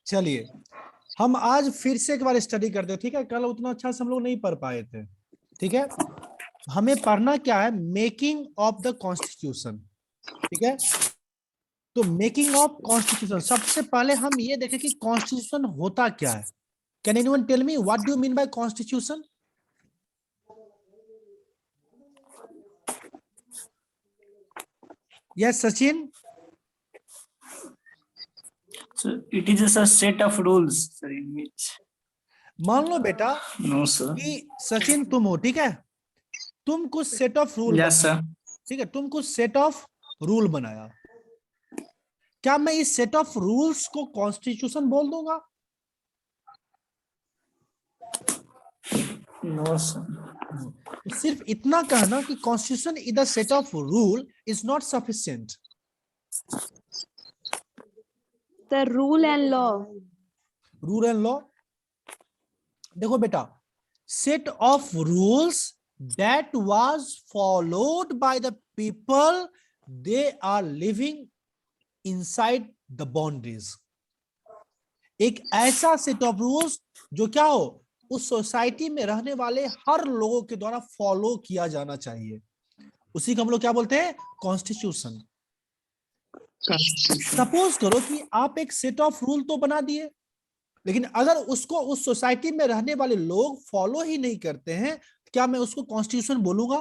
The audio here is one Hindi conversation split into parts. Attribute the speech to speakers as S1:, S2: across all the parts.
S1: चलिए हम आज फिर से एक बार स्टडी करते हैं, ठीक है। कल उतना अच्छा से हम लोग नहीं पढ़ पाए थे, ठीक है। हमें पढ़ना क्या है, मेकिंग ऑफ द कॉन्स्टिट्यूशन, ठीक है। तो मेकिंग ऑफ कॉन्स्टिट्यूशन, सबसे पहले हम ये देखें कि कॉन्स्टिट्यूशन होता क्या है। Can anyone tell me what do you mean by constitution? Yes Sachin.
S2: So it is just a set of rules, sir, in which.
S1: मान लो बेटा
S2: No, sir.
S1: कि सचिन तुम हो, ठीक है। तुम कुछ set of rule
S2: Yes, sir.
S1: ठीक है, तुम कुछ सेट ऑफ रूल बनाया। क्या मैं इस सेट ऑफ रूल्स को कॉन्स्टिट्यूशन बोल दूंगा?
S2: No, sir.
S1: सिर्फ इतना कहना कि constitution is the set of rule is not sufficient.
S3: The rule and law.
S1: Rule and law, देखो बेटा, set of rules that was followed by the people they are living inside the boundaries. एक ऐसा सेट ऑफ रूल्स जो क्या हो, उस सोसाइटी में रहने वाले हर लोगों के द्वारा फॉलो किया जाना चाहिए, उसी को हम लोग क्या बोलते हैं, कॉन्स्टिट्यूशन। सपोज करो कि आप एक सेट ऑफ रूल तो बना दिए, लेकिन अगर उसको उस सोसाइटी में रहने वाले लोग फॉलो ही नहीं करते हैं, क्या मैं उसको कॉन्स्टिट्यूशन बोलूंगा?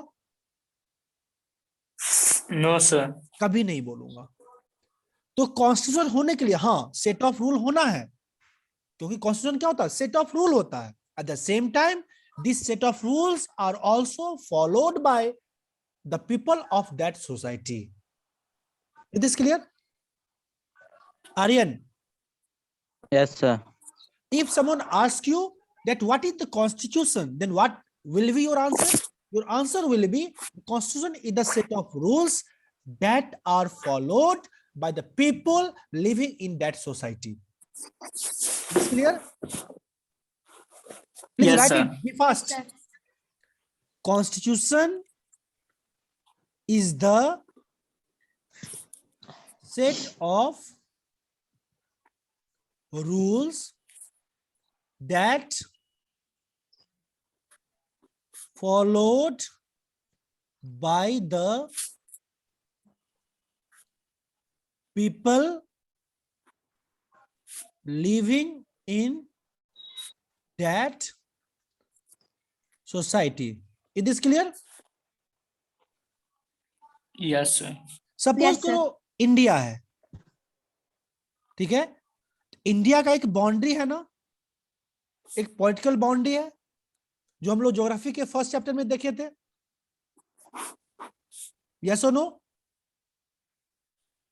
S2: No, sir.
S1: कभी नहीं बोलूंगा। तो कॉन्स्टिट्यूशन होने के लिए हाँ सेट ऑफ रूल होना है, क्योंकि कॉन्स्टिट्यूशन क्या होता है, सेट ऑफ रूल होता है। At the same time this set of rules are also followed by the people of that society. It is clear? Aryan,
S4: Yes, sir.
S1: if someone asks you that what is the constitution, then what will be your answer? Your answer will be constitution is the set of rules that are followed by the people living in that society. Is clear? Please
S2: Yes,
S1: write
S2: sir.
S1: it, be fast. Constitution is the set of rules that followed by the people living in that society. It is clear?
S2: Yes, sir.
S1: Suppose
S3: Yes, sir.
S1: करो इंडिया है, ठीक है। इंडिया का एक बाउंड्री है ना, एक पॉलिटिकल बाउंड्री है, जो हम लोग ज्योग्राफी के फर्स्ट चैप्टर में देखे थे। यस और no?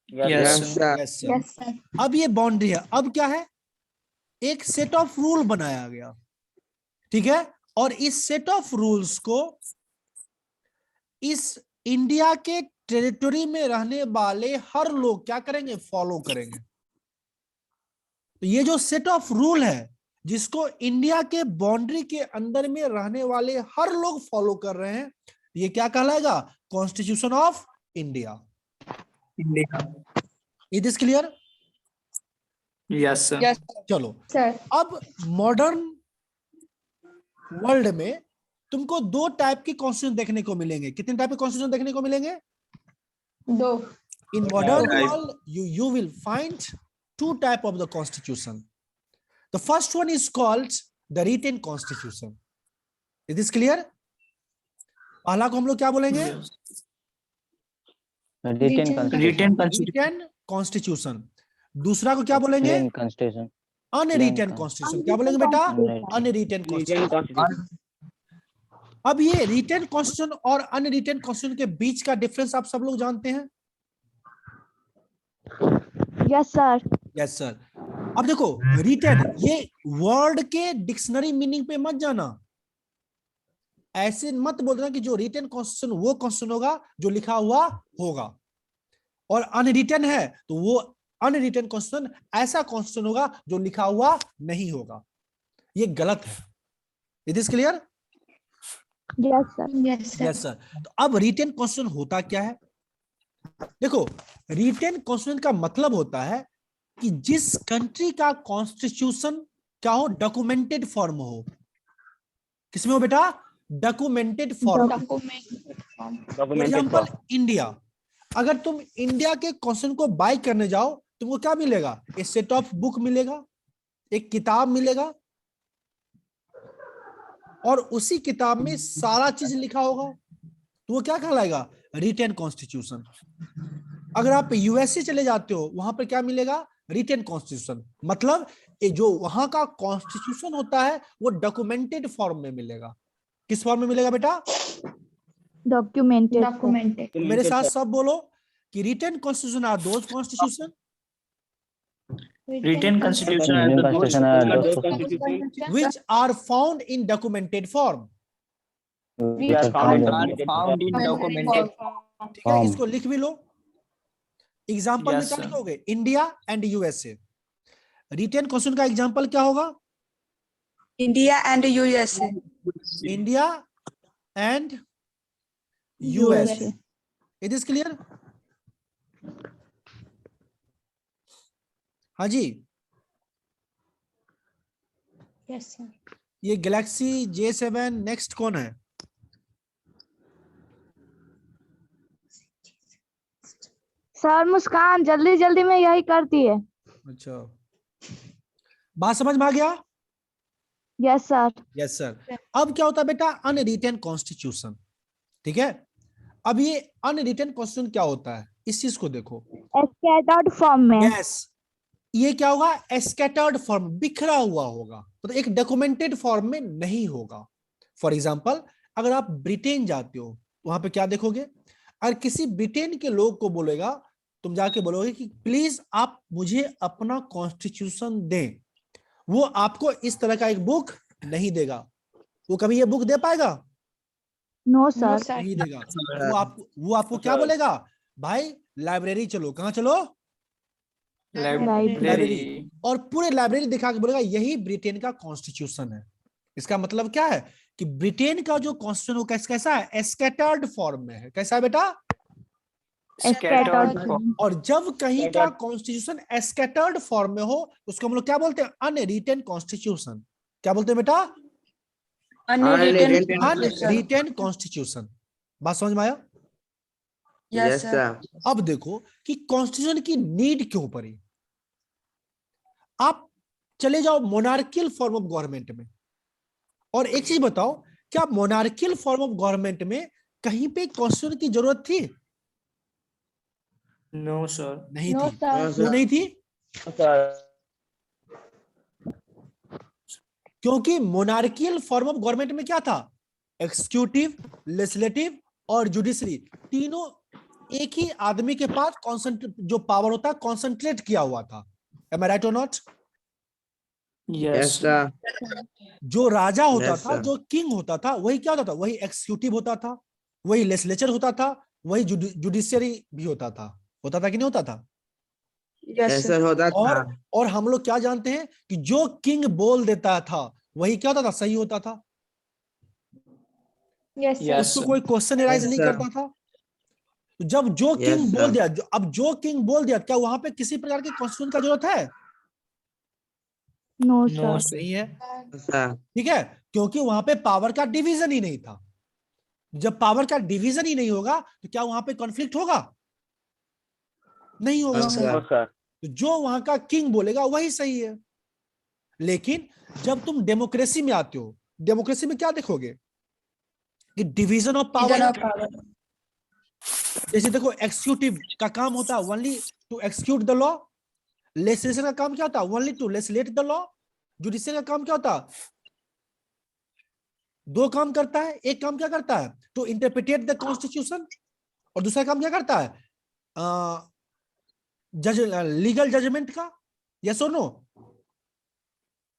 S2: Yes, sir.
S1: Yes sir.
S3: Yes, sir.
S1: अब ये बाउंड्री है, अब क्या है, एक सेट ऑफ रूल बनाया गया, ठीक है। और इस सेट ऑफ रूल्स को इस इंडिया के टेरिटरी में रहने वाले हर लोग क्या करेंगे, फॉलो करेंगे। तो ये जो सेट ऑफ रूल है जिसको इंडिया के बाउंड्री के अंदर में रहने वाले हर लोग फॉलो कर रहे हैं, ये क्या कहलाएगा, constitution of India.
S2: India.
S1: It is clear?
S2: Yes, sir.
S3: Yes,
S1: चलो
S3: sir.
S1: अब मॉडर्न वर्ल्ड में तुमको दो टाइप की कॉन्स्टिट्यूशन देखने को मिलेंगे। कितने टाइप के कॉन्स्टिट्यूशन देखने को मिलेंगे?
S3: दो.
S1: In modern
S2: Right.
S1: world, you will find two type of the constitution. The first one is called the written constitution. Is this clear? पहला को हम लोग क्या बोलेंगे?
S2: Yes.
S4: Written constitution.
S2: Written constitution.
S1: Written constitution. दूसरा को क्या बोलेंगे?
S4: Plain constitution.
S1: Unwritten
S4: Plain
S1: constitution. क्या बोलेंगे बेटा? Unwritten constitution. अब ये रिटन कॉन्स्टिट्यूशन और अनरिटन कॉन्स्टिट्यूशन के बीच का डिफरेंस आप सब लोग जानते हैं?
S3: Yes, sir.
S1: Yes sir. अब देखो रिटन, ये वर्ड के डिक्शनरी मीनिंग पे मत जाना, ऐसे मत बोल देना कि जो रिटन कॉन्स्टिट्यूशन वो कॉन्स्टिट्यूशन होगा जो लिखा हुआ होगा, और अनरिटन है तो वो अनरिटन कॉन्स्टिट्यूशन ऐसा कॉन्स्टिट्यूशन होगा जो लिखा हुआ नहीं होगा। ये गलत है। It is clear?
S3: Yes, sir. Yes, sir.
S1: Yes sir. तो अब रिटन कॉन्स्टिट्यूशन होता क्या है? देखो रिटन कॉन्स्टिट्यूशन का मतलब होता है कि जिस कंट्री का कॉन्स्टिट्यूशन क्या हो, डॉक्यूमेंटेड फॉर्म हो। किसमें हो बेटा? Documented form. For example India, अगर तुम इंडिया के क्वेश्चन को बाय करने जाओ तुमको क्या मिलेगा? एक सेट ऑफ बुक मिलेगा, एक किताब मिलेगा, और उसी किताब में सारा चीज लिखा होगा, तो वो क्या कहलाएगा? Written constitution. अगर आप यूएसए चले जाते हो, वहां पर क्या मिलेगा? Written constitution. मतलब ये जो वहां का कॉन्स्टिट्यूशन होता है वो डॉक्यूमेंटेड फॉर्म में मिलेगा। किस फॉर्म में मिलेगा बेटा?
S3: डॉक्यूमेंटेड।
S1: तो मेरे साथ सब बोलो कि written constitution are those constitution
S2: Written constitution are
S4: Indian
S2: the
S4: constitution are those
S2: constitution
S1: which are found in documented form।
S4: which are
S2: found
S4: found in
S2: in documented
S1: ठीक है, इसको लिख भी लो। एग्जाम्पल में
S2: Yes,
S1: क्या
S2: sir.
S1: लिखोगे? India and USA. Written question का एग्जाम्पल क्या होगा?
S5: India and USA.
S1: India and USA. It is clear? हाँ जी।
S3: Yes sir.
S1: ये गैलेक्सी J7 नेक्स्ट कौन है?
S3: सर मुस्कान जल्दी जल्दी में यही करती है।
S1: अच्छा, बात समझ में आ गया?
S3: Yes sir.
S1: Yes sir. अब क्या होता है बेटा? Unwritten constitution. ठीक है, अब ये अनरिटन कॉन्स्टिट्यूशन क्या होता है, इस चीज को देखो।
S3: स्कैटर्ड फॉर्म में।
S1: यस, ये क्या होगा? स्कैटर्ड फॉर्म, बिखरा हुआ होगा, मतलब एक डॉक्यूमेंटेड फॉर्म में नहीं होगा। फॉर एग्जांपल, अगर आप ब्रिटेन जाते हो, वहां पे क्या देखोगे? अगर किसी ब्रिटेन के लोग को बोलेगा, तुम जाके बोलोगे कि प्लीज आप मुझे अपना कॉन्स्टिट्यूशन दें, वो आपको इस तरह का एक बुक नहीं देगा। वो कभी ये बुक दे पाएगा?
S3: No sir.
S1: नहीं देगा। वो आपको क्या बोलेगा? भाई लाइब्रेरी चलो। कहाँ चलो? लाइब्रेरी। और पूरे लाइब्रेरी दिखा के बोलेगा यही ब्रिटेन का कॉन्स्टिट्यूशन है। इसका मतलब क्या है कि ब्रिटेन का जो कॉन्स्टिट्यूशन वो कैसा है? स्कैटर्ड फॉर्म में है। कैसा है बेटा?
S3: स्कैटर्ड।
S1: और जब कहीं का कॉन्स्टिट्यूशन स्कैटर्ड फॉर्म में हो उसको हम लोग क्या बोलते हैं? Unwritten constitution. क्या बोलते हैं बेटा? Unwritten constitution. बात समझ में आया?
S5: Yes, sir.
S1: अब देखो कि कॉन्स्टिट्यूशन की नीड क्यों पड़ी। आप चले जाओ मोनार्कियल फॉर्म ऑफ गवर्नमेंट में, और एक चीज बताओ, क्या मोनार्कियल फॉर्म ऑफ गवर्नमेंट में कहीं पे कॉन्स्टिट्यूशन की जरूरत थी?
S2: No, sir.
S1: नहीं
S3: नो
S1: थी।
S3: सर।
S1: क्यों नहीं थी? क्योंकि मोनार्कियल फॉर्म ऑफ गवर्नमेंट में क्या था? एग्जीक्यूटिव, लेजिस्लेटिव और जुडिशरी, तीनों एक ही आदमी के पास जो पावर होता है कॉन्सेंट्रेट किया हुआ था। एम आई राइट और नॉट?
S2: Yes, sir.
S1: जो राजा होता था, जो किंग होता था, वही क्या होता था? वही एग्जीक्यूटिव होता था, वही लेजिस्लेचर होता था, वही जुडिशियरी भी होता था। होता था कि नहीं होता था?
S5: Yes, sir.
S6: होता था।
S1: और हम लोग क्या जानते हैं कि जो किंग बोल देता था वही क्या होता था? सही होता था।
S3: यस
S2: Yes,
S1: उसको
S2: sir.
S1: कोई क्वेश्चन एराइज नहीं
S6: sir.
S1: करता था। तो जब जो
S6: Yes,
S1: किंग बोल
S6: sir.
S1: दिया, अब जो किंग बोल दिया, क्या वहां पे किसी प्रकार के कॉन्स्टिट्यूशन का जरूरत है?
S3: No
S2: No,
S3: sir.
S2: sir.
S1: नहीं है।
S6: सर।
S1: ठीक है, क्योंकि वहां पे पावर का डिवीजन ही नहीं था। जब पावर का डिवीजन ही नहीं होगा तो क्या वहां पे कॉन्फ्लिक्ट होगा? नहीं होगा।
S6: सर।
S1: तो जो वहां का किंग बोलेगा वही सही है। लेकिन जब तुम डेमोक्रेसी में आते हो, डेमोक्रेसी में क्या देखोगे कि डिवीजन ऑफ पावर। जैसे देखो, एक्सिक्यूटिव का काम होता है only to execute the law, legislation का काम क्या होता है? Only to legislate the law, judicial का काम क्या होता है? दो काम करता है। एक काम क्या करता है? टू इंटरप्रिटेट द कॉन्स्टिट्यूशन, और दूसरा काम क्या करता है? जज, लीगल जजमेंट का। यस और no?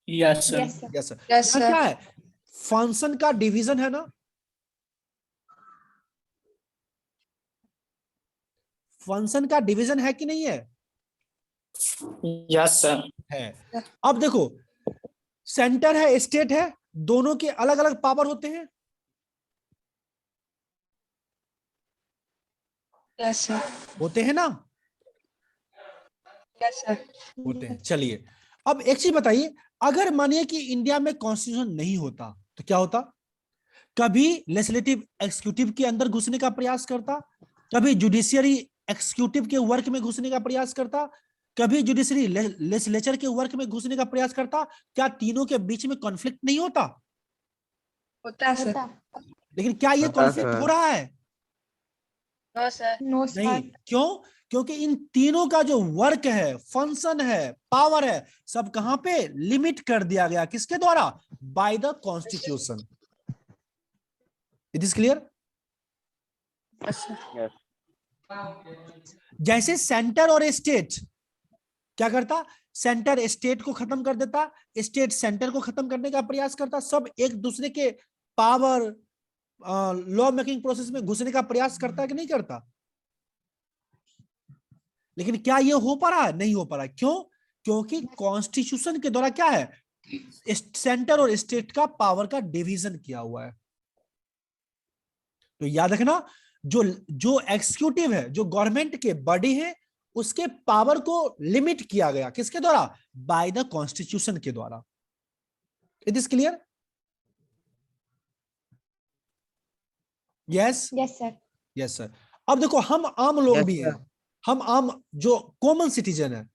S2: Yes, sir.
S1: Yes sir.
S5: Yes, sir.
S1: क्या है? फंक्शन का डिवीजन है ना? फंक्शन का डिवीजन है कि नहीं है?
S2: Yes, sir.
S1: है। अब देखो, सेंटर है, स्टेट है, दोनों के अलग अलग पावर होते हैं।
S5: Yes, sir.
S1: होते हैं ना?
S5: Yes, sir.
S1: होते हैं। चलिए अब एक चीज बताइए, अगर मानिए कि इंडिया में कॉन्स्टिट्यूशन नहीं होता तो क्या होता? कभी लेजिस्लेटिव एक्सिक्यूटिव के अंदर घुसने का प्रयास करता, कभी जुडिशियरी एक्सिक्यूटिव के वर्क में घुसने का प्रयास करता, कभी जुडिशरी लेजिस्लेचर के वर्क में घुसने का प्रयास करता। क्या तीनों के बीच में कॉन्फ्लिक्ट नहीं होता?
S5: होता है, सर.
S1: लेकिन क्या ये
S5: होता
S1: कॉन्फ्लिक्ट
S5: सर।
S1: हो रहा है?
S5: No, sir.
S3: नो
S1: नहीं। क्यों? क्योंकि इन तीनों का जो वर्क है, फंक्शन है, पावर है, सब कहां पे लिमिट कर दिया गया? किसके द्वारा? By the constitution. It is clear?
S5: Yes, sir.
S4: Yes.
S1: जैसे सेंटर और स्टेट क्या करता? सेंटर स्टेट को खत्म कर देता, स्टेट सेंटर को खत्म करने का प्रयास करता, सब एक दूसरे के पावर लॉ मेकिंग प्रोसेस में घुसने का प्रयास करता है कि नहीं करता? लेकिन क्या ये हो पा रहा है? नहीं हो पा रहा है। क्यों? क्योंकि कॉन्स्टिट्यूशन के द्वारा क्या है, सेंटर और स्टेट का पावर का डिवीजन किया हुआ है। तो याद रखना, जो जो एक्सिक्यूटिव है, जो गवर्नमेंट के बॉडी है, उसके पावर को लिमिट किया गया किसके द्वारा? बाय द कॉन्स्टिट्यूशन के द्वारा। It is clear? Yes
S3: yes sir.
S1: Yes sir. अब देखो, हम आम लोग
S5: Yes,
S1: भी
S5: sir.
S1: हैं, हम आम जो कॉमन सिटीजन है,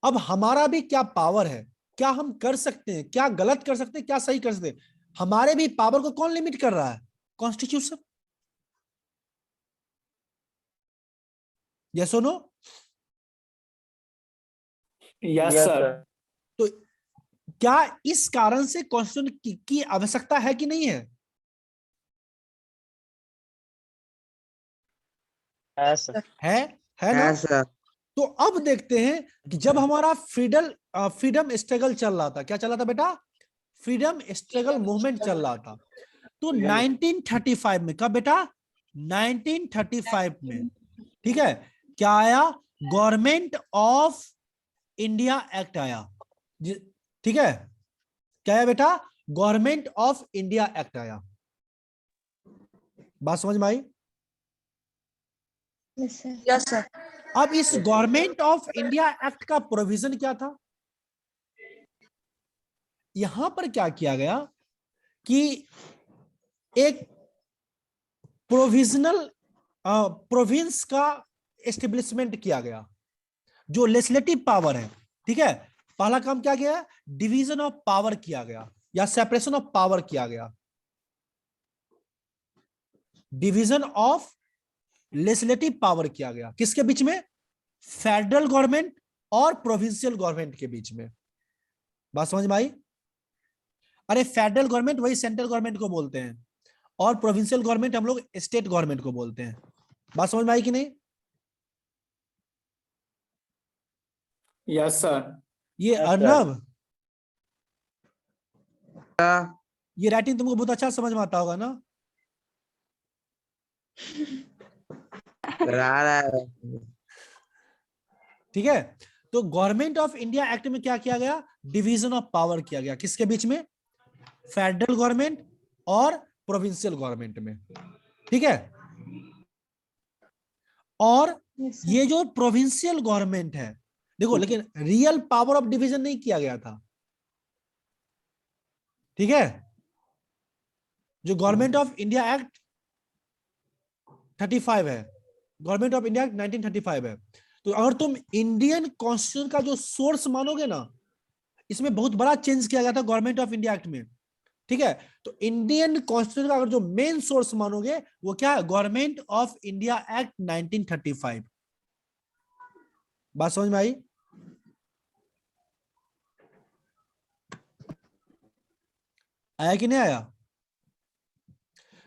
S1: अब हमारा भी क्या पावर है? क्या हम कर सकते हैं? क्या गलत कर सकते हैं? क्या सही कर सकते हैं? हमारे भी पावर को कौन लिमिट कर रहा है? कॉन्स्टिट्यूशन। यस और no?
S2: Yes,
S4: Yes,
S2: sir.
S4: sir.
S1: तो क्या इस कारण से कॉन्स्टिट्यूशन की आवश्यकता है कि नहीं है?
S4: Yes, sir.
S1: है ना?
S5: Yes, sir.
S1: तो अब देखते हैं कि जब हमारा फ्रीडम स्ट्रगल चल रहा था, क्या चल रहा था बेटा? फ्रीडम स्ट्रगल मूवमेंट चल रहा था। तो 1935 में, कब बेटा? 1935 में, ठीक है, क्या आया? गवर्नमेंट ऑफ इंडिया एक्ट आया। ठीक है, क्या है बेटा? गवर्नमेंट ऑफ इंडिया एक्ट आया। बात समझ में आई?
S3: Yes sir.
S5: Yes, sir.
S1: अब इस गवर्नमेंट ऑफ इंडिया एक्ट का प्रोविजन क्या था? यहां पर क्या किया गया कि एक प्रोविजनल प्रोविंस का एस्टेब्लिशमेंट किया गया, जो लेजिस्लेटिव पावर है। ठीक है, पहला काम क्या गया? डिवीजन ऑफ पावर किया गया या सेपरेशन ऑफ पावर किया गया। डिवीजन ऑफ लेजिस्लेटिव पावर किया गया किसके बीच में? फेडरल गवर्नमेंट और प्रोविंशियल गवर्नमेंट के बीच में। बात समझ में आई? अरे फेडरल गवर्नमेंट वही सेंट्रल गवर्नमेंट को बोलते हैं, और प्रोविंशियल गवर्नमेंट हम लोग स्टेट गवर्नमेंट को बोलते हैं। बात समझ में आई कि नहीं?
S2: Yes, sir.
S1: ये
S4: Yes, sir.
S1: अर्नब,
S5: Sir.
S1: ये राइटिंग तुमको बहुत अच्छा समझ में आता होगा ना?
S5: आ रहा है।
S1: ठीक है, तो गवर्नमेंट ऑफ इंडिया एक्ट में क्या किया गया? डिवीजन ऑफ पावर किया गया किसके बीच में? फेडरल गवर्नमेंट और प्रोविंशियल गवर्नमेंट में। ठीक है, और ये जो प्रोविंशियल गवर्नमेंट है, देखो, लेकिन रियल पावर ऑफ डिवीजन नहीं किया गया था। ठीक है, जो गवर्नमेंट ऑफ इंडिया एक्ट 35 है, गवर्नमेंट ऑफ इंडिया एक्ट 1935 है, तो अगर तुम इंडियन कॉन्स्टिट्यूशन का जो सोर्स मानोगे ना, इसमें बहुत बड़ा चेंज किया गया था गवर्नमेंट ऑफ इंडिया एक्ट में। ठीक है, तो इंडियन कॉन्स्टिट्यूशन का अगर जो मेन सोर्स मानोगे, वो क्या है? Government of India Act 1935। बात समझ में आई? आया कि नहीं आया?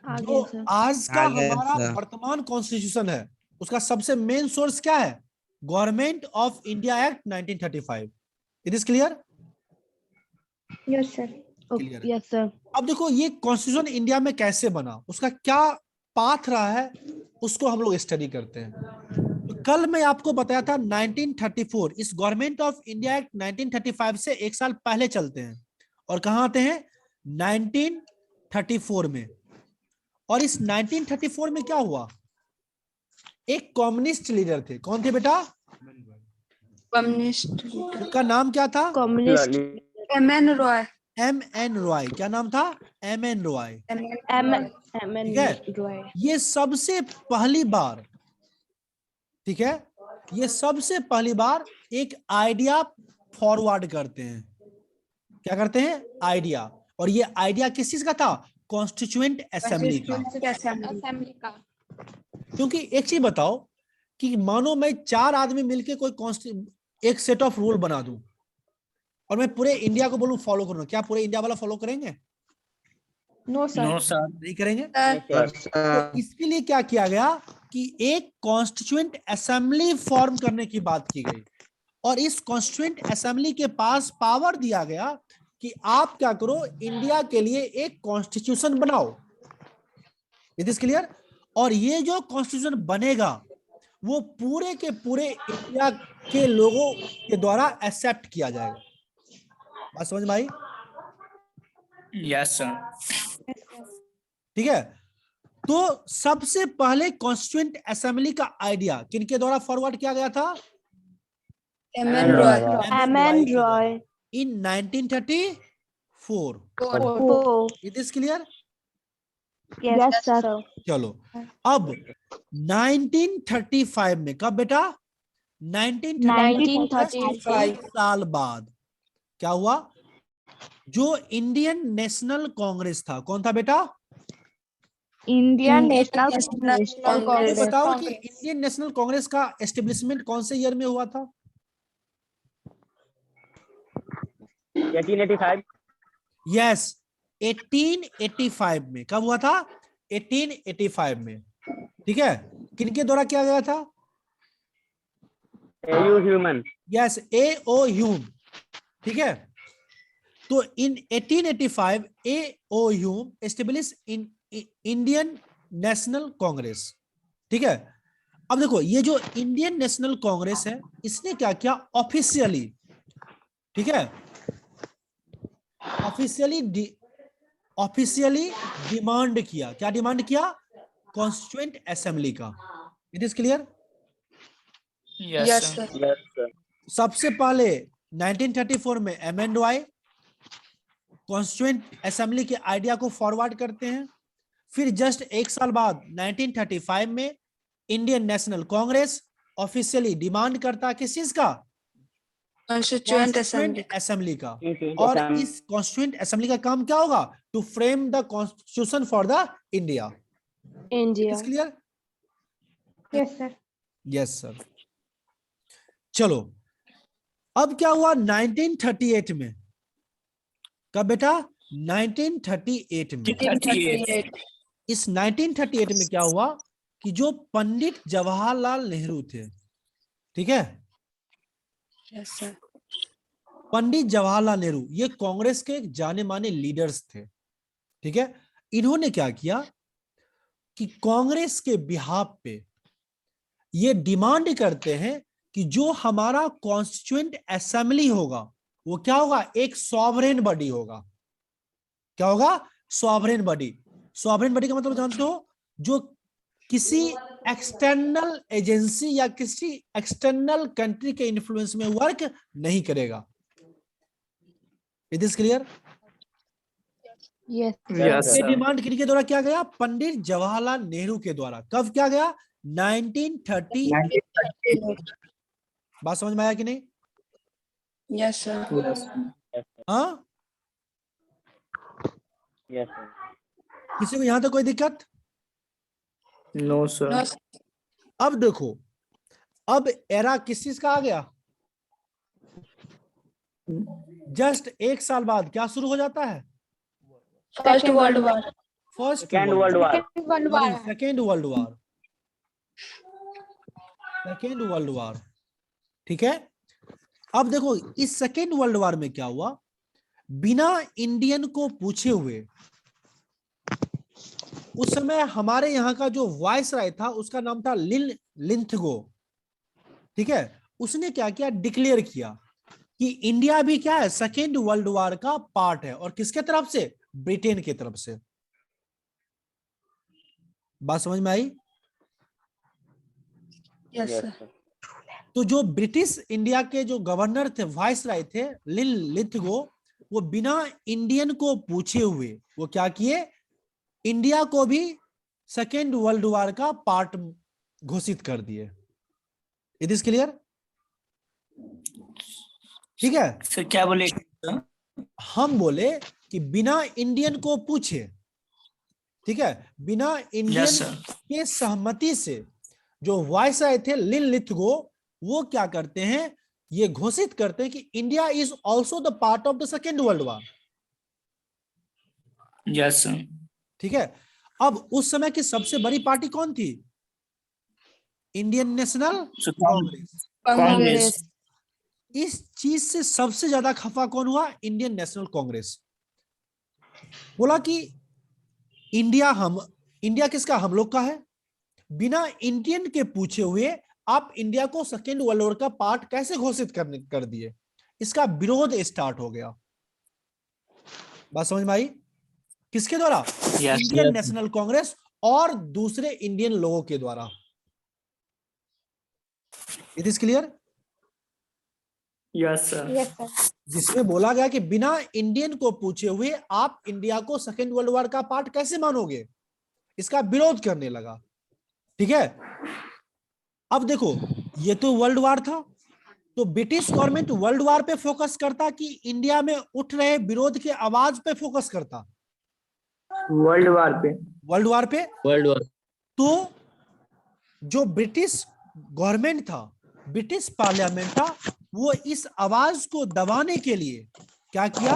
S1: जो आज का
S5: आ गया
S1: हमारा
S5: सर।
S1: वर्तमान कॉन्स्टिट्यूशन है, उसका सबसे मेन सोर्स क्या है? Government of India Act 1935। It is clear?
S3: Yes sir.
S1: Clear है।
S3: Yes sir.
S1: अब देखो, ये कॉन्स्टिट्यूशन इंडिया में कैसे बना, उसका क्या पाथ रहा है, उसको हम लोग स्टडी करते हैं। तो कल मैं आपको बताया था 1934, इस गवर्नमेंट ऑफ इंडिया एक्ट 1935 से एक साल पहले चलते हैं और कहां आते हैं? 1934 में। और इस 1934 में क्या हुआ? एक कम्युनिस्ट लीडर थे। कौन थे बेटा?
S5: कम्युनिस्ट
S1: उनका नाम क्या था?
S3: Communist
S5: MN Roy
S1: M.N. Roy. क्या नाम था? M.N. रॉय। ठीक है,
S3: रॉय।
S1: ये सबसे पहली बार, ठीक है, ये सबसे पहली बार एक आइडिया फॉरवर्ड करते हैं। क्या करते हैं? आइडिया। और ये आइडिया किस चीज का था? कॉन्स्टिट्यूएंट असेंबली का।
S5: असेंबली का।
S1: क्योंकि एक चीज बताओ कि मानो मैं 4 आदमी मिलके कोई एक सेट ऑफ रूल बना दूं और मैं पूरे इंडिया को बोलूं फॉलो करो, क्या पूरे इंडिया वाला फॉलो करेंगे?
S3: No sir.
S2: No sir.
S1: नहीं करेंगे।
S4: Yes,
S1: तो
S4: sir.
S1: इसके लिए क्या किया गया कि एक कॉन्स्टिट्यूएंट असेंबली फॉर्म करने की बात की गई और इस कॉन्स्टिट्यूएंट असेंबली के पास पावर दिया गया कि आप क्या करो, इंडिया के लिए एक कॉन्स्टिट्यूशन बनाओ। It is clear? और ये जो कॉन्स्टिट्यूशन बनेगा वो पूरे के पूरे इंडिया के लोगों के द्वारा एक्सेप्ट किया जाएगा। बात समझ में आई?
S2: Yes sir.
S1: ठीक है, तो सबसे पहले कॉन्स्टिट्यूएंट असेंबली का आइडिया किनके द्वारा फॉरवर्ड किया गया था?
S5: MN Roy
S3: MN Roy.
S1: In 1934। It is clear?
S3: Yes sir.
S1: चलो, अब 1935 में, कब बेटा? 1935 एक साल बाद क्या हुआ? जो इंडियन नेशनल कांग्रेस था, कौन था बेटा?
S3: इंडियन
S5: नेशनल
S3: नेशनल
S1: ये
S5: कांग्रेस।
S1: बताओ कि इंडियन नेशनल कांग्रेस का एस्टेब्लिशमेंट कौन से ईयर में हुआ था?
S4: 1885.
S1: यस, 1885 में। कब हुआ था? 1885 में। ठीक है, किनके द्वारा किया गया था?
S4: A.U. Human.
S1: Yes, A.O. Hume. ठीक है, तो इन 1885 A.O. Hume establish in Indian National Congress. ठीक है, अब देखो ये जो इंडियन नेशनल कांग्रेस है इसने क्या किया ऑफिशियली? ठीक है, ऑफिशियली डिमांड किया। क्या डिमांड किया? कॉन्स्टिट्यूएंट असेंबली का। It is clear?
S2: Yes sir.
S4: Yes, sir.
S1: सबसे पहले 1934 में M.N. रॉय कॉन्स्टिट्यूएंट असेंबली के आइडिया को फॉरवर्ड करते हैं। फिर जस्ट एक साल बाद 1935 में Indian National Congress officially demand करता है किस चीज का?
S5: कॉन्स्टिट्यूएंट असेंबली
S1: असेंबली का।
S4: Constituent
S1: और
S4: Assembly.
S1: इस कॉन्स्टिट्यूएंट असेंबली का काम क्या होगा? To frame the constitution for the India.
S3: India.
S1: Is clear?
S3: Yes sir.
S1: Yes sir. चलो, अब क्या हुआ 1938 में? कब बेटा? 1938 में।
S2: 38।
S1: इस 1938 में क्या हुआ कि जो पंडित जवाहरलाल नेहरू थे, ठीक है,
S5: यस सर
S1: पंडित जवाहरलाल नेहरू ये कांग्रेस के जाने माने लीडर्स थे। ठीक है, इन्होंने क्या किया कि कांग्रेस के बिहाफ पे ये डिमांड करते हैं कि जो हमारा कॉन्स्टिट्यूएंट असेंबली होगा वो क्या होगा? एक सॉवरेन बॉडी होगा। क्या होगा? Sovereign body. सॉवरेन बॉडी का मतलब जानते हो? जो किसी एक्सटर्नल एजेंसी या किसी एक्सटर्नल कंट्री के इन्फ्लुएंस में वर्क नहीं करेगा। It is clear?
S3: Yes
S2: yes
S1: ये
S2: सर।
S1: डिमांड किनके द्वारा किया गया? पंडित जवाहरलाल नेहरू के द्वारा। कब किया गया? 1930। बात समझ में आया कि नहीं?
S5: यस सर
S1: हाँ,
S4: Yes, sir.
S1: किसी को यहां तक कोई दिक्कत?
S2: No sir.
S1: अब देखो, अब एरा किस चीज का आ गया? जस्ट एक साल बाद क्या शुरू हो जाता है?
S5: First world war
S1: first
S4: Second World War.
S1: Second world war. Second world war. ठीक है, अब देखो इस सेकेंड वर्ल्ड वॉर में क्या हुआ? बिना इंडियन को पूछे हुए उस समय हमारे यहाँ का जो वायसराय था उसका नाम था लिंथगो। ठीक है, उसने क्या किया? डिक्लेयर किया कि इंडिया भी क्या है? सेकेंड वर्ल्ड वॉर का पार्ट है। और किसके तरफ से? ब्रिटेन की तरफ से। बात समझ में आई?
S5: Yes
S4: Yes,
S5: sir
S4: sir.
S1: तो जो ब्रिटिश इंडिया के जो गवर्नर थे, वाइस राय थे, लिनलिथगो, वो बिना इंडियन को पूछे हुए वो क्या किए, इंडिया को भी सेकेंड वर्ल्ड वॉर का पार्ट घोषित कर दिए। It is clear? ठीक है,
S2: सर क्या बोले?
S1: हम बोले कि बिना इंडियन को पूछे, ठीक है, बिना इंडियन
S2: यस सर।
S1: के सहमति से जो वाइस राय थे लिनलिथगो, वो क्या करते हैं, ये घोषित करते हैं कि India is also the part of the second world war.
S2: Yes sir.
S1: ठीक है, अब उस समय की सबसे बड़ी पार्टी कौन थी? Indian National Congress.
S2: कांग्रेस।
S1: इस चीज से सबसे ज्यादा खफा कौन हुआ? Indian National Congress. बोला कि इंडिया किसका? हम लोग का है। बिना इंडियन के पूछे हुए आप इंडिया को सेकेंड वर्ल्ड वॉर का पार्ट कैसे घोषित कर दिए? इसका विरोध स्टार्ट हो गया। बात समझ में आई? किसके द्वारा?
S2: Yes,
S1: Indian
S2: yes.
S1: National Congress और दूसरे इंडियन लोगों के द्वारा। It is clear?
S2: Yes sir.
S3: Yes sir.
S1: जिसमें बोला गया कि बिना इंडियन को पूछे हुए आप इंडिया को सेकेंड वर्ल्ड वॉर का पार्ट कैसे मानोगे? इसका विरोध करने लगा। ठीक है, अब देखो, ये तो वर्ल्ड वॉर था, तो ब्रिटिश गवर्नमेंट वर्ल्ड वॉर पे फोकस करता कि इंडिया में उठ रहे विरोध के आवाज पे फोकस करता?
S2: वर्ल्ड वार पे।
S1: वर्ल्ड वॉर पे।
S4: World war.
S1: तो जो ब्रिटिश गवर्नमेंट था, ब्रिटिश पार्लियामेंट था, वो इस आवाज को दबाने के लिए क्या किया?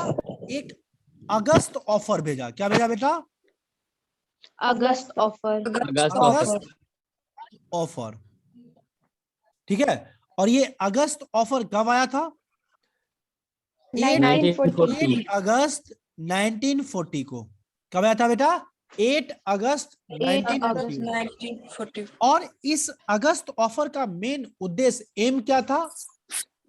S1: एक अगस्त ऑफर भेजा। क्या भेजा बेटा?
S3: अगस्त ऑफर।
S1: अगस्त ऑफर। ठीक है, और ये अगस्त ऑफर कब आया था?
S3: 1940।
S1: 8 अगस्त 1940 को। कब आया था बेटा? 8 अगस्त 1940।
S5: 1940।
S1: और इस अगस्त ऑफर का मेन उद्देश्य, एम क्या था?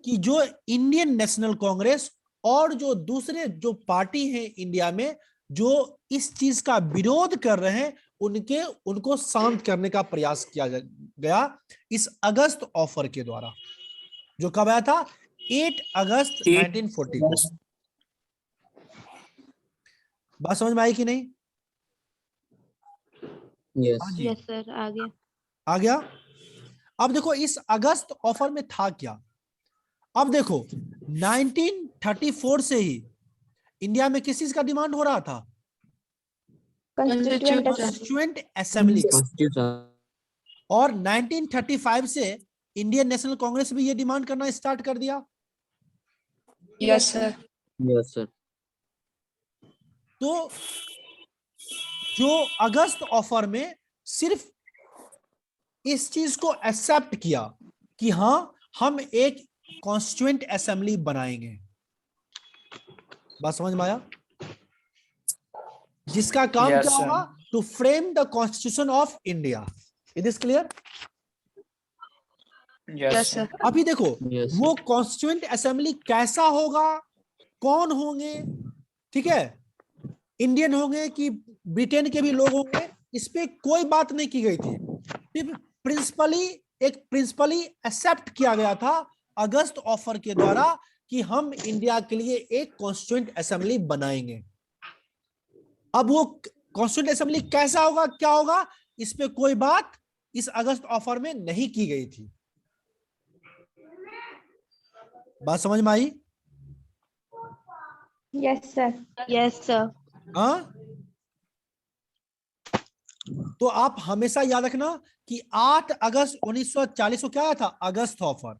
S1: कि जो इंडियन नेशनल कांग्रेस और जो दूसरे जो पार्टी हैं इंडिया में जो इस चीज का विरोध कर रहे हैं, उनको शांत करने का प्रयास किया गया इस अगस्त ऑफर के द्वारा, जो कब आया था? 8 अगस्त 1940 को। बात समझ में आई कि नहीं?
S4: यस।
S3: यस सर, आ गया।
S1: आ गया। अब देखो इस अगस्त ऑफर में था क्या? अब देखो 1934 से ही इंडिया में किस चीज का डिमांड हो रहा था? Constituent assembly. और 1935 से इंडियन नेशनल कांग्रेस भी ये डिमांड करना स्टार्ट कर दिया।
S5: Yes sir.
S4: Yes sir.
S1: तो जो अगस्त ऑफर में सिर्फ इस चीज को एक्सेप्ट किया कि हाँ हम एक कॉन्स्टिट्यूएंट असेंबली बनाएंगे। बात समझ में आया? जिसका काम
S2: Yes,
S1: क्या
S2: sir.
S1: होगा? To frame the constitution of India. It is clear?
S5: Yes sir.
S1: अभी देखो
S4: Yes,
S1: वो कॉन्स्टिट्यूएंट असेंबली कैसा होगा, कौन होंगे, ठीक है, इंडियन होंगे कि ब्रिटेन के भी लोग होंगे, इस पे कोई बात नहीं की गई थी। सिर्फ प्रिंसिपली एक्सेप्ट किया गया था अगस्त ऑफर के द्वारा कि हम इंडिया के लिए एक कॉन्स्टिट्यूएंट असेंबली बनाएंगे। अब वो कॉन्स्टिट्यूएंट असेंबली कैसा होगा, क्या होगा, इस पे कोई बात इस अगस्त ऑफर में नहीं की गई थी। बात समझ में आई?
S3: Yes sir. Yes sir.
S1: हाँ, तो आप हमेशा याद रखना कि 8 अगस्त 1940 को क्या आया था? अगस्त ऑफर।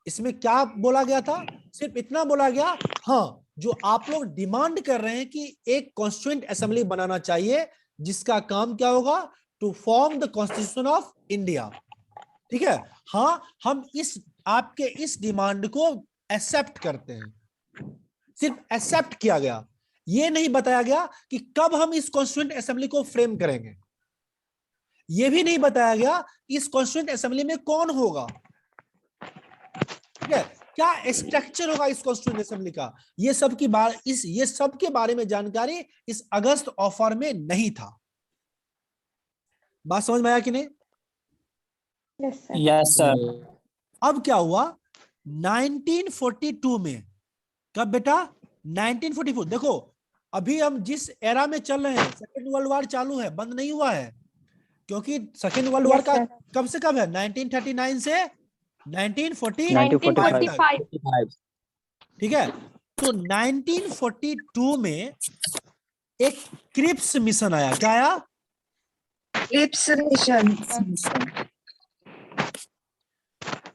S1: इसमें क्या बोला गया था? सिर्फ इतना बोला गया, हाँ जो आप लोग डिमांड कर रहे हैं कि एक कॉन्स्टिट्यूएंट असेंबली बनाना चाहिए जिसका काम क्या होगा? To form the constitution of India. ठीक है, हाँ हम आपके इस डिमांड को एक्सेप्ट करते हैं। सिर्फ एक्सेप्ट किया गया, यह नहीं बताया गया कि कब हम इस कॉन्स्टिट्यूएंट असेंबली को फ्रेम करेंगे। यह भी नहीं बताया गया इस कॉन्स्टिट्यूएंट असेंबली में कौन होगा, ठीक है, क्या स्ट्रक्चर होगा इस कॉन्स्टिट्यूएंट असेंबली का। ये सब के बारे में जानकारी इस अगस्त ऑफर में नहीं था। बात समझ में आया कि नहीं?
S3: Yes sir.
S2: Yes sir.
S1: अब क्या हुआ 1942 में, कब बेटा 1944, देखो अभी हम जिस एरा में चल रहे हैं, सेकेंड वर्ल्ड वॉर चालू है, बंद नहीं हुआ है, क्योंकि सेकेंड वर्ल्ड वॉर का कब से कब है 1939 से 1945 तक,
S3: 1945
S1: ठीक है। तो 1942 में एक क्रिप्स मिशन आया, क्या आया?
S5: Cripps mission.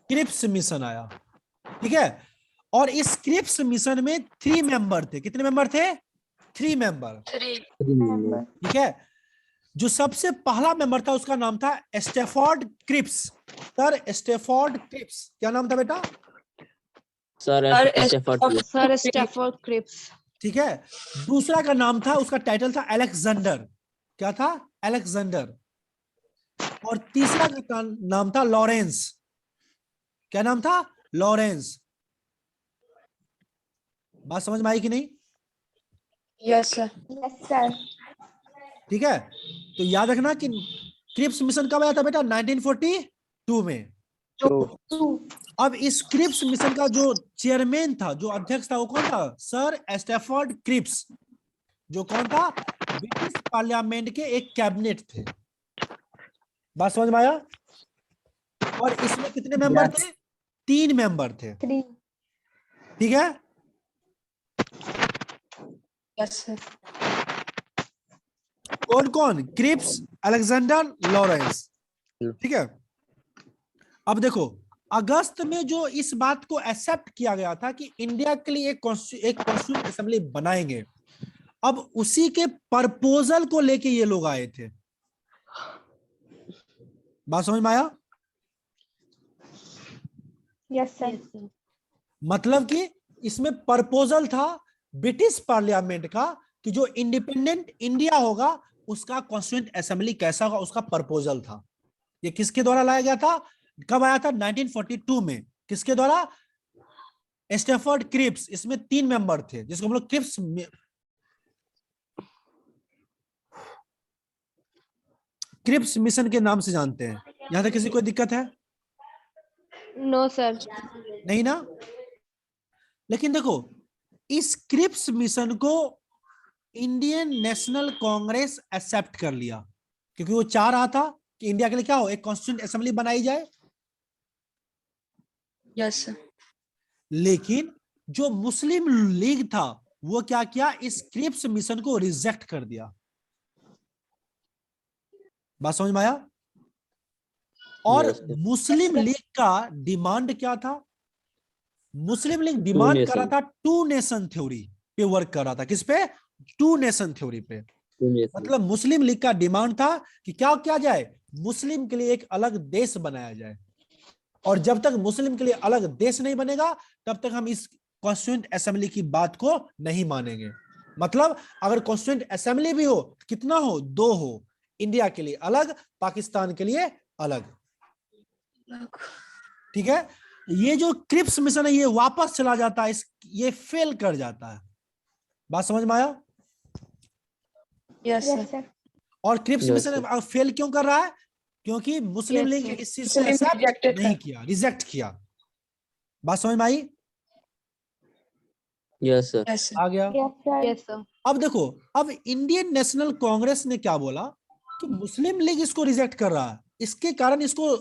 S1: क्रिप्स मिशन आया, ठीक है। और इस क्रिप्स मिशन में 3 मेंबर थे, कितने मेंबर थे? 3 मेंबर,
S5: 3
S1: ठीक है। जो सबसे पहला मेंबर था उसका नाम था Stafford Cripps, sir Stafford Cripps, क्या नाम था बेटा?
S4: सर
S3: सर स्टेफोर्ड क्रिप्स,
S1: ठीक है। दूसरा का नाम था, उसका टाइटल था अलेक्जेंडर, क्या था? अलेक्जेंडर। और तीसरा का नाम था लॉरेंस, क्या नाम था? लॉरेंस। बात समझ में आई कि नहीं?
S5: Yes sir.
S1: ठीक है, तो याद रखना कि क्रिप्स मिशन कब आया था बेटा? 1942 में। अब इस क्रिप्स मिशन का जो चेयरमैन था, जो अध्यक्ष था, वो कौन था? सर स्टेफोर्ड क्रिप्स, जो कौन था? ब्रिटिश पार्लियामेंट के एक कैबिनेट थे। बात समझ में आया? और इसमें कितने मेंबर थे? 3 मेंबर थे, ठीक है।
S5: Yes sir.
S1: कौन कौन? क्रिप्स, अलेक्जेंडर, लॉरेंस, ठीक है। अब देखो अगस्त में जो इस बात को एक्सेप्ट किया गया था कि इंडिया के लिए एक कॉन्स्टिट्यूएंट असेंबली बनाएंगे, अब उसी के प्रपोजल को लेके ये लोग आए थे। बात समझ में आया?
S3: यस सर,
S1: मतलब कि इसमें प्रपोजल था ब्रिटिश पार्लियामेंट का कि जो इंडिपेंडेंट इंडिया होगा उसका कॉन्स्टिट्यूएंट असेंबली कैसा होगा, उसका प्रपोजल था। ये किसके द्वारा लाया गया था? कब आया था? 1942 में। किसके द्वारा? Stafford Cripps. इसमें 3 मेंबर थे जिसको हम लोग क्रिप्स मिशन के नाम से जानते हैं। यहां तक किसी कोई दिक्कत है?
S3: नो सर,
S1: नहीं ना? लेकिन देखो इस क्रिप्स मिशन को इंडियन नेशनल कांग्रेस एक्सेप्ट कर लिया, क्योंकि वो चाह रहा था कि इंडिया के लिए क्या हो, एक कॉन्स्टिट्यूएंट असेंबली बनाई जाए।
S5: Yes sir.
S1: लेकिन जो मुस्लिम लीग था वो क्या किया? इस क्रिप्स मिशन को रिजेक्ट कर दिया। बात समझ में आया? और
S4: Yes, sir.
S1: मुस्लिम लीग का डिमांड क्या था? मुस्लिम लीग डिमांड कर रहा
S4: nation.
S1: था 2 नेशन थ्योरी पे वर्क कर रहा था। किस पे? 2 नेशन थ्योरी पे। मतलब मुस्लिम लीग का डिमांड था कि क्या किया जाए? मुस्लिम के लिए एक अलग देश बनाया जाए, और जब तक मुस्लिम के लिए अलग देश नहीं बनेगा तब तक हम इस कॉन्स्टिट्यूएंट असेंबली की बात को नहीं मानेंगे। मतलब अगर कॉन्स्टिट्यूएंट असेंबली भी हो, कितना हो? 2 हो, इंडिया के लिए अलग, पाकिस्तान के लिए अलग, ठीक है। ये जो क्रिप्स मिशन है ये वापस चला जाता है, ये फेल कर जाता है। बात समझ में आया?
S5: Yes sir.
S1: और क्रिप्स
S4: Yes,
S1: मिशन फेल क्यों कर रहा है? क्योंकि मुस्लिम
S5: Yes,
S1: लीग
S5: sir.
S1: इस चीज को
S5: मुस्लिम
S1: एक्सेप्ट
S5: rejected
S1: नहीं
S5: था।
S1: किया, रिजेक्ट किया। बात समझ में आई?
S4: Yes, sir.
S5: Yes sir.
S1: आ गया?
S3: यस सर,
S1: अब देखो, अब इंडियन नेशनल कांग्रेस ने क्या बोला कि मुस्लिम लीग इसको रिजेक्ट कर रहा है, इसके कारण इसको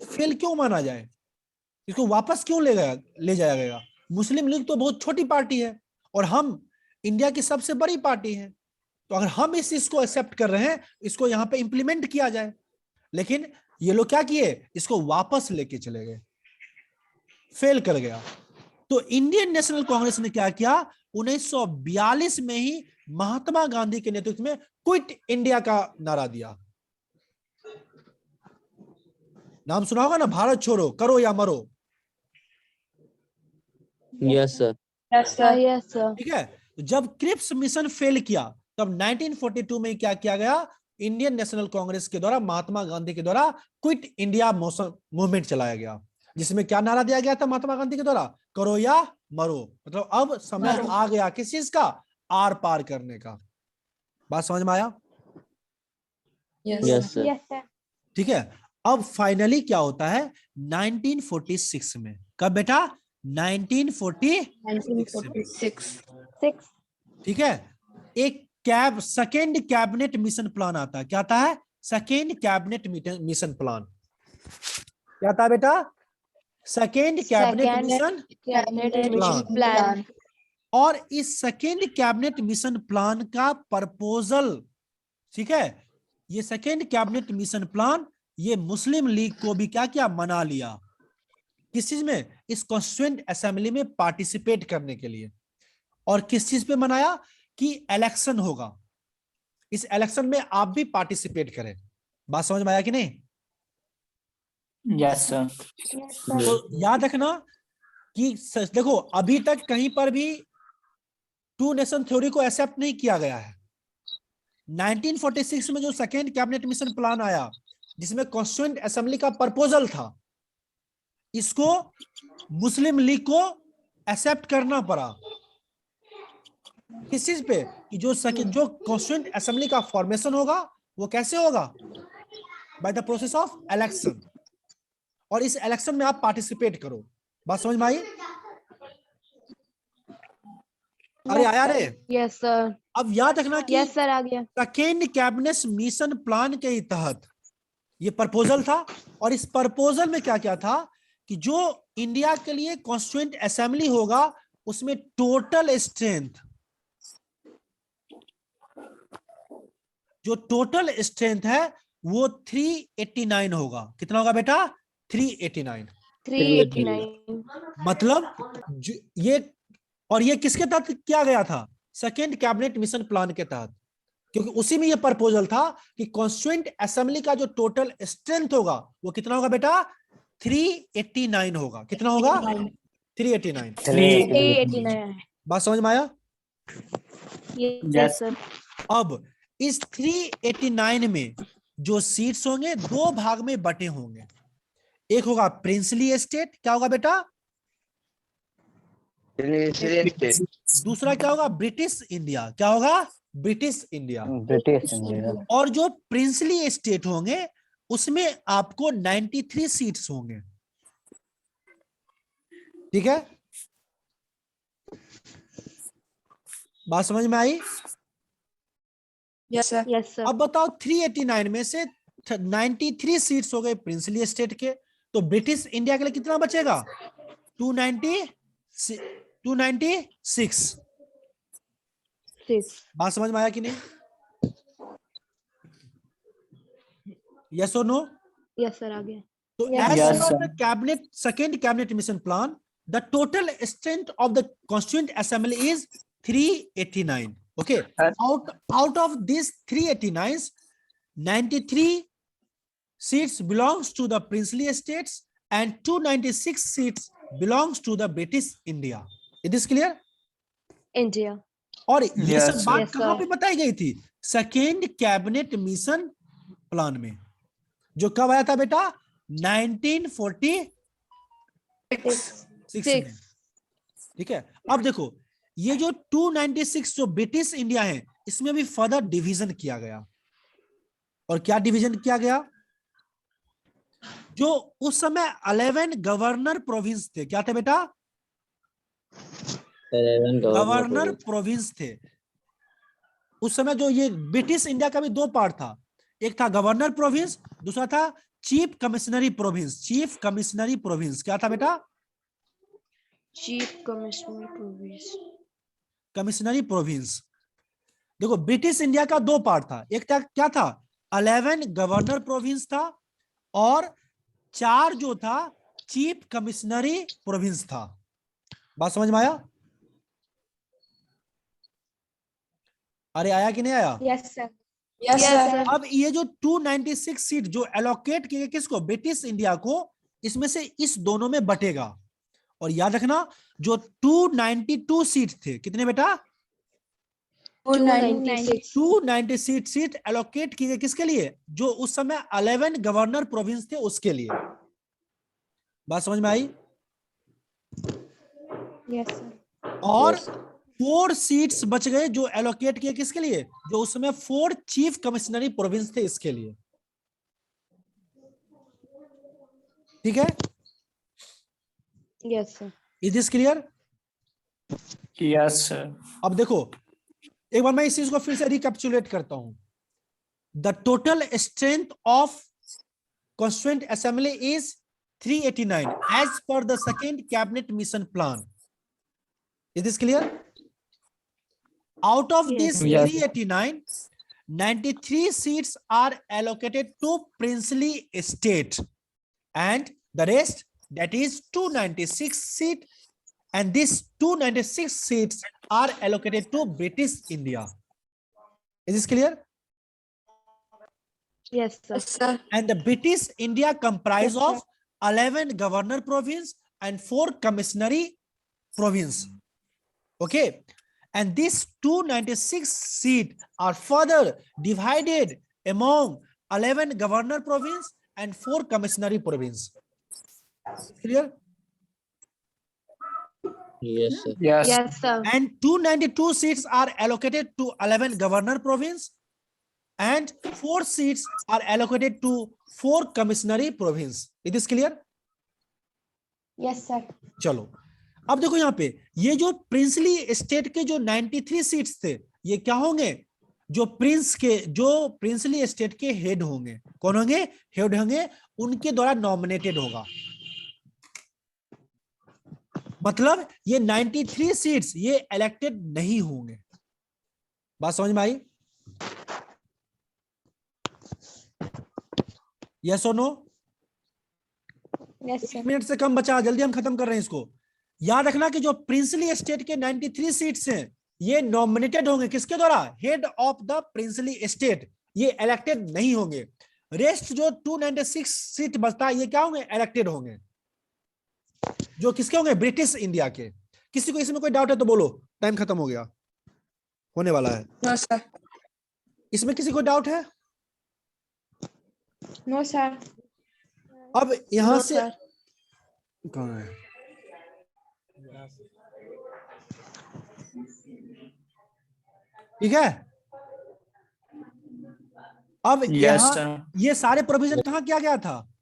S1: फेल क्यों माना जाए, इसको वापस क्यों ले जाया गया? मुस्लिम लीग तो बहुत छोटी पार्टी है और हम इंडिया की सबसे बड़ी पार्टी है, तो अगर हम इस चीज को एक्सेप्ट कर रहे हैं, इसको यहाँ पे इंप्लीमेंट किया जाए। लेकिन ये लोग क्या किए? इसको वापस लेके चले गए, फेल कर गया। तो इंडियन नेशनल कांग्रेस ने क्या किया? 1942 में ही महात्मा गांधी के नेतृत्व में क्विट इंडिया का नारा दिया। नाम सुना होगा ना, भारत छोड़ो, करो या मरो,
S4: Yes, sir.
S5: Yes sir.
S3: Yes sir,
S1: ठीक है। तो जब क्रिप्स मिशन फेल किया तब 1942 में क्या किया गया? इंडियन नेशनल कांग्रेस के द्वारा, महात्मा गांधी के द्वारा क्विट इंडिया मूवमेंट चलाया गया, जिसमें क्या नारा दिया गया था महात्मा गांधी के द्वारा? करो या मरो। मतलब अब समय आ गया किस चीज का? आर पार करने का। बात समझ में आया?
S4: Yes, sir.
S3: सर,
S1: ठीक है। अब फाइनली क्या होता है 1946 में, कब बेटा 1946
S5: 1946.
S3: 6.
S1: ठीक है। एक सेकेंड कैबिनेट मिशन प्लान आता है, क्या आता है सेकेंड कैबिनेट मिशन प्लान, क्या आता है बेटा second cabinet
S3: Second
S1: mission
S5: Cabinet
S1: Plan.
S5: Mission Plan.
S1: और इस सेकेंड कैबिनेट मिशन प्लान का प्रपोजल, ठीक है, ये सेकेंड कैबिनेट मिशन प्लान ये मुस्लिम लीग को भी क्या किया मना लिया, किस चीज में, इस कॉन्स्टिट्यूएंट असेंबली में पार्टिसिपेट करने के लिए। और किस चीज पे मनाया कि इलेक्शन होगा, इस इलेक्शन में आप भी पार्टिसिपेट करें। बात समझ में आया कि नहीं?
S2: Yes, sir.
S3: Yes, sir.
S1: तो याद रखना कि देखो अभी तक कहीं पर भी टू नेशन थ्योरी को एक्सेप्ट नहीं किया गया है। 1946 में जो सेकेंड कैबिनेट मिशन प्लान आया जिसमें कॉन्स्टिट्यूएंट असेंबली का प्रपोजल था, इसको मुस्लिम लीग को एक्सेप्ट करना पड़ा। किस चीज पे कि जो कॉन्स्टिट्यूएंट असेंबली का फॉर्मेशन होगा वो कैसे होगा, by the process of election, और इस इलेक्शन में आप पार्टिसिपेट करो। बात समझ में आई? अरे आया रे।
S3: Yes, sir.
S1: अब याद रखना कि
S3: Yes, sir, आ गया.
S1: सेकेंड कैबिनेट मिशन प्लान के ही तहत ये प्रपोजल था, और इस प्रपोजल में क्या क्या था कि जो इंडिया के लिए कॉन्स्टिट्यूएंट असेंबली होगा उसमें टोटल स्ट्रेंथ, जो टोटल स्ट्रेंथ है वो 389 होगा। कितना होगा बेटा 389।
S3: 389.
S1: मतलब ये, और ये किसके तहत किया गया था, सेकेंड कैबिनेट मिशन प्लान के तहत, क्योंकि उसी में ये प्रपोजल था कि कॉन्स्टिट्यूएंट असेंबली का जो टोटल स्ट्रेंथ होगा वो कितना होगा बेटा 389 होगा। कितना होगा 389।
S3: 389.
S1: बात समझ में आया?
S3: Yes, sir.
S1: अब इस 389 में जो सीट्स होंगे दो भाग में बटे होंगे, एक होगा प्रिंसली स्टेट, क्या होगा बेटा, दूसरा क्या होगा ब्रिटिश इंडिया, क्या होगा ब्रिटिश इंडिया।
S4: British India.
S1: और जो प्रिंसली स्टेट होंगे उसमें आपको 93 सीट्स होंगे, ठीक है। बात समझ में आई?
S5: Yes, sir.
S3: Yes, sir.
S1: अब बताओ 389 में से 93 सीट्स हो गए प्रिंसली स्टेट के, तो ब्रिटिश इंडिया के लिए कितना बचेगा 296।
S3: 6.
S1: बात समझ में आया कि नहीं? यस और नो?
S3: Yes, sir, आ गया.
S1: तो
S3: Yes,
S1: as
S2: Yes,
S1: per
S2: sir.
S1: the cabinet second cabinet mission plan, the total strength of the constituent assembly is 389. Okay.
S2: Sir.
S1: Out of these 389s, 93 seats belongs to the princely states and 296 seats belongs to the British India. It is clear?
S3: India.
S1: और ये
S2: Yes,
S1: सब बात
S3: yes,
S1: कहाँ
S3: sir.
S1: पे बताई गई थी, सेकेंड कैबिनेट मिशन प्लान में, जो कब आया था बेटा 1946 में।
S3: 6.
S1: ठीक है। अब देखो ये जो 296 जो ब्रिटिश इंडिया है इसमें भी फर्दर डिवीजन किया गया, और क्या डिवीजन किया गया, जो उस समय 11 गवर्नर प्रोविंस थे, क्या थे बेटा, गवर्नर प्रोविंस थे उस समय। जो ये ब्रिटिश इंडिया का भी दो पार्ट था, एक था गवर्नर प्रोविंस, दूसरा था चीफ कमिश्नरी प्रोविंस। चीफ कमिश्नरी प्रोविंस क्या था बेटा,
S3: Chief Commissioner Province.
S1: कमिश्नरी प्रोविंस। देखो ब्रिटिश इंडिया का दो पार्ट था, एक था क्या था 11 गवर्नर प्रोविंस था, और 4 जो था चीफ कमिश्नरी प्रोविंस था। बात समझ में आया? अरे आया कि नहीं आया?
S3: Yes, sir.
S5: Yes, sir.
S1: अब ये जो 296 सीट जो एलोकेट किए गए किसको, ब्रिटिश इंडिया को, इसमें से इस दोनों में बटेगा। और याद रखना जो 292 सीट थे, कितने बेटा
S3: 296.
S1: 296 सीट एलोकेट किए गए किसके लिए, जो उस समय 11 गवर्नर प्रोविंस थे उसके लिए। बात समझ में आई?
S3: Yes, sir.
S1: और 4 सीट्स बच गए जो एलोकेट किए किसके लिए, जो उस समय 4 चीफ कमिश्नरी प्रोविंस थे इसके लिए। ठीक है,
S3: Yes, sir.
S1: Is this clear?
S2: Yes, sir.
S1: अब देखो, एक बार मैं इस चीज को फिर से रिकैप्चुलेट करता हूं. The total strength of Constituent Assembly is 389 as per the second cabinet mission plan. Is this clear? Out of this
S2: Yes.
S1: 389, 93 seats are allocated to princely state, and the rest, that is 296 seats, and these 296 seats are allocated to British India. Is this clear?
S3: Yes, sir.
S5: Yes, sir.
S1: And the British India comprise
S3: Yes, sir.
S1: of 11 governor province and 4 commissionary province. Okay, and these 296 seats are further divided among 11 governor province and 4 commissionary province. Clear?
S4: Yes, sir.
S2: Yes.
S3: Yes, sir.
S1: And 292 seats are allocated to 11 governor province and 4 seats are allocated to 4 commissionary province. Is this clear?
S3: Yes, sir.
S1: चलो, अब देखो यहाँ पे ये जो प्रिंसली स्टेट के जो 93 सीट्स थे, ये क्या होंगे? जो प्रिंसली स्टेट के हेड होंगे. कौन होंगे? हेड होंगे, उनके द्वारा नॉमिनेटेड होगा. मतलब ये 93 सीट्स ये इलेक्टेड नहीं होंगे. बात समझ में आई? यस और नो?
S3: Yes, sir.
S1: 1 मिनट से कम बचा, जल्दी हम खत्म कर रहे हैं इसको. याद रखना कि जो प्रिंसली स्टेट के 93 सीट्स हैं ये नॉमिनेटेड होंगे. किसके द्वारा? Head of the princely state. ये इलेक्टेड नहीं होंगे. रेस्ट जो 296 सीट बचता है ये क्या होंगे? इलेक्टेड होंगे. जो किसके होंगे? ब्रिटिश इंडिया के. किसी को इसमें कोई डाउट है तो बोलो, टाइम खत्म हो गया, होने वाला है.
S5: No, sir.
S1: इसमें किसी को डाउट है?
S3: No, sir.
S1: अब यहां
S5: No,
S1: से
S5: sir.
S1: कौन है? ठीक है, अब
S2: Yes,
S1: यहाँ
S2: sir.
S1: ये सारे प्रोविजन कहाँ किया गया था?